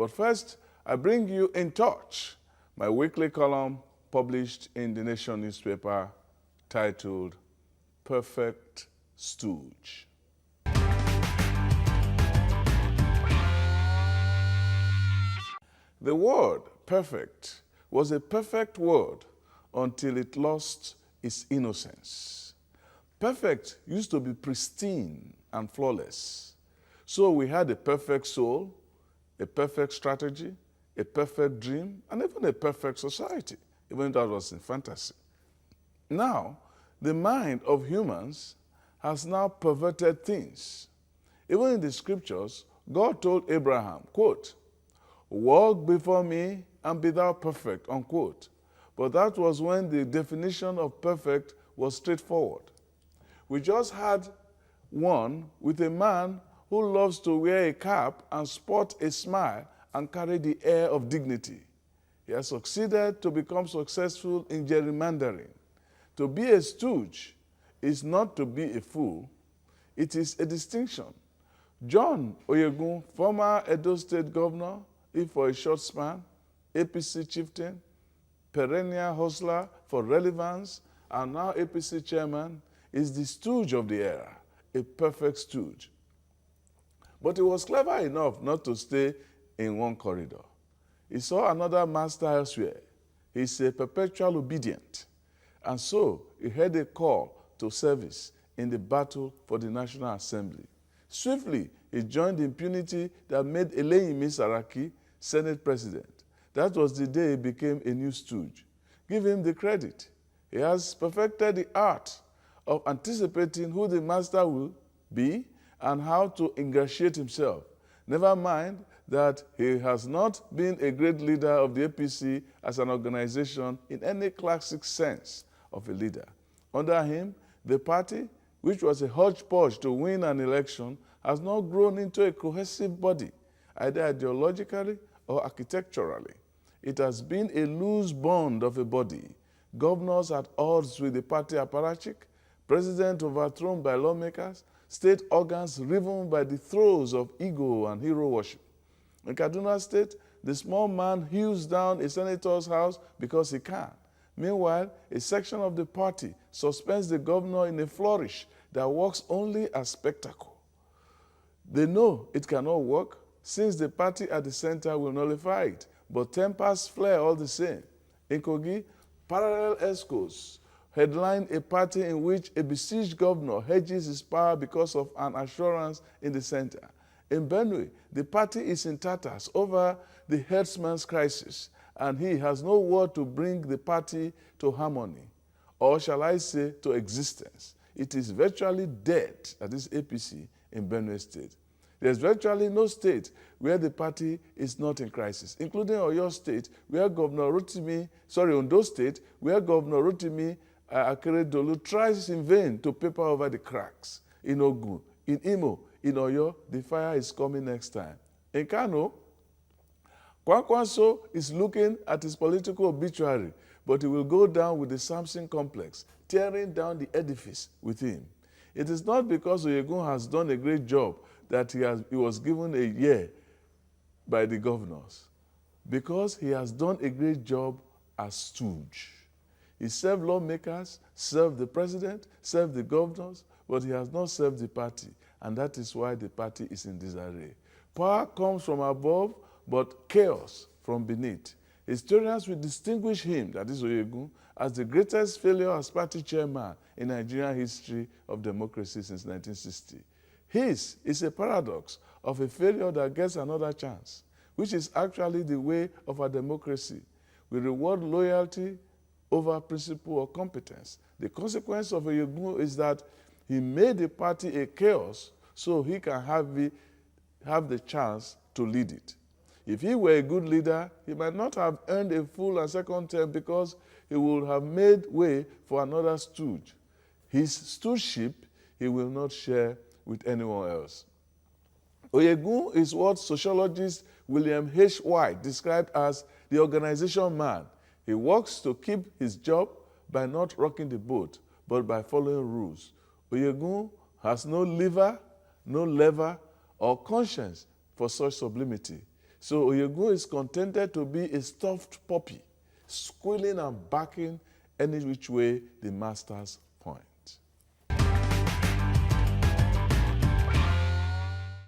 But first, I bring you In Touch, my weekly column published in the Nation newspaper titled Perfect Stooge. The word perfect was a perfect word until it lost its innocence. Perfect used to be pristine and flawless. So we had a perfect soul, a perfect strategy, a perfect dream, and even a perfect society, even though that was in fantasy. Now, the mind of humans has now perverted things. Even in the scriptures, God told Abraham, quote, "Walk before me and be thou perfect," unquote. But that was when the definition of perfect was straightforward. We just had one with a man who loves to wear a cap and sport a smile and carry the air of dignity. He has succeeded to become successful in gerrymandering. To be a stooge is not to be a fool. It is a distinction. John Oyegun, former Edo State governor, if for a short span, APC chieftain, perennial hustler for relevance, and now APC chairman, is the stooge of the era, a perfect stooge. But he was clever enough not to stay in one corridor. He saw another master elsewhere. He's a perpetual obedient. And so he heard a call to service in the battle for the National Assembly. Swiftly, he joined the impunity that made Eleyimi Saraki Senate president. That was the day he became a new stooge. Give him the credit. He has perfected the art of anticipating who the master will be and how to ingratiate himself. Never mind that he has not been a great leader of the APC as an organization in any classic sense of a leader. Under him, the party, which was a hodgepodge to win an election, has now grown into a cohesive body, either ideologically or architecturally. It has been a loose bond of a body, governors at odds with the party apparatchik, president overthrown by lawmakers, state organs riven by the throes of ego and hero worship. In Kaduna State, the small man hews down a senator's house because he can. Meanwhile, a section of the party suspends the governor in a flourish that works only as spectacle. They know it cannot work since the party at the center will nullify it, but tempers flare all the same. In Kogi, parallel escorts headline a party in which a besieged governor hedges his power because of an assurance in the center. In Benue, the party is in tatters over the herdsman's crisis, and he has no word to bring the party to harmony, or shall I say, to existence. It is virtually dead at this APC in Benue State. There's virtually no state where the party is not in crisis, including Oyo State, where Ondo State, where Governor Rotimi Akeredolu tries in vain to paper over the cracks. In Ogun, in Imo, in Oyo, the fire is coming next time. In Kano, Kwankwanso is looking at his political obituary, but he will go down with the Samson complex, tearing down the edifice with him. It is not because Oyegun has done a great job that he was given a year by the governors, because he has done a great job as stooge. He served lawmakers, served the president, served the governors, but he has not served the party, and that is why the party is in disarray. Power comes from above, but chaos from beneath. Historians will distinguish him, that is Oyegun, as the greatest failure as party chairman in Nigerian history of democracy since 1960. His is a paradox of a failure that gets another chance, which is actually the way of our democracy. We reward loyalty over principle or competence. The consequence of Oyegun is that he made the party a chaos so he can have the chance to lead it. If he were a good leader, he might not have earned a full and second term because he would have made way for another stooge. His stoogeship he will not share with anyone else. Oyegun is what sociologist William H. White described as the organization man. He works to keep his job by not rocking the boat, but by following rules. Oyegun has no liver, no lever, or conscience for such sublimity. So Oyegun is contented to be a stuffed puppy, squealing and barking any which way the masters point.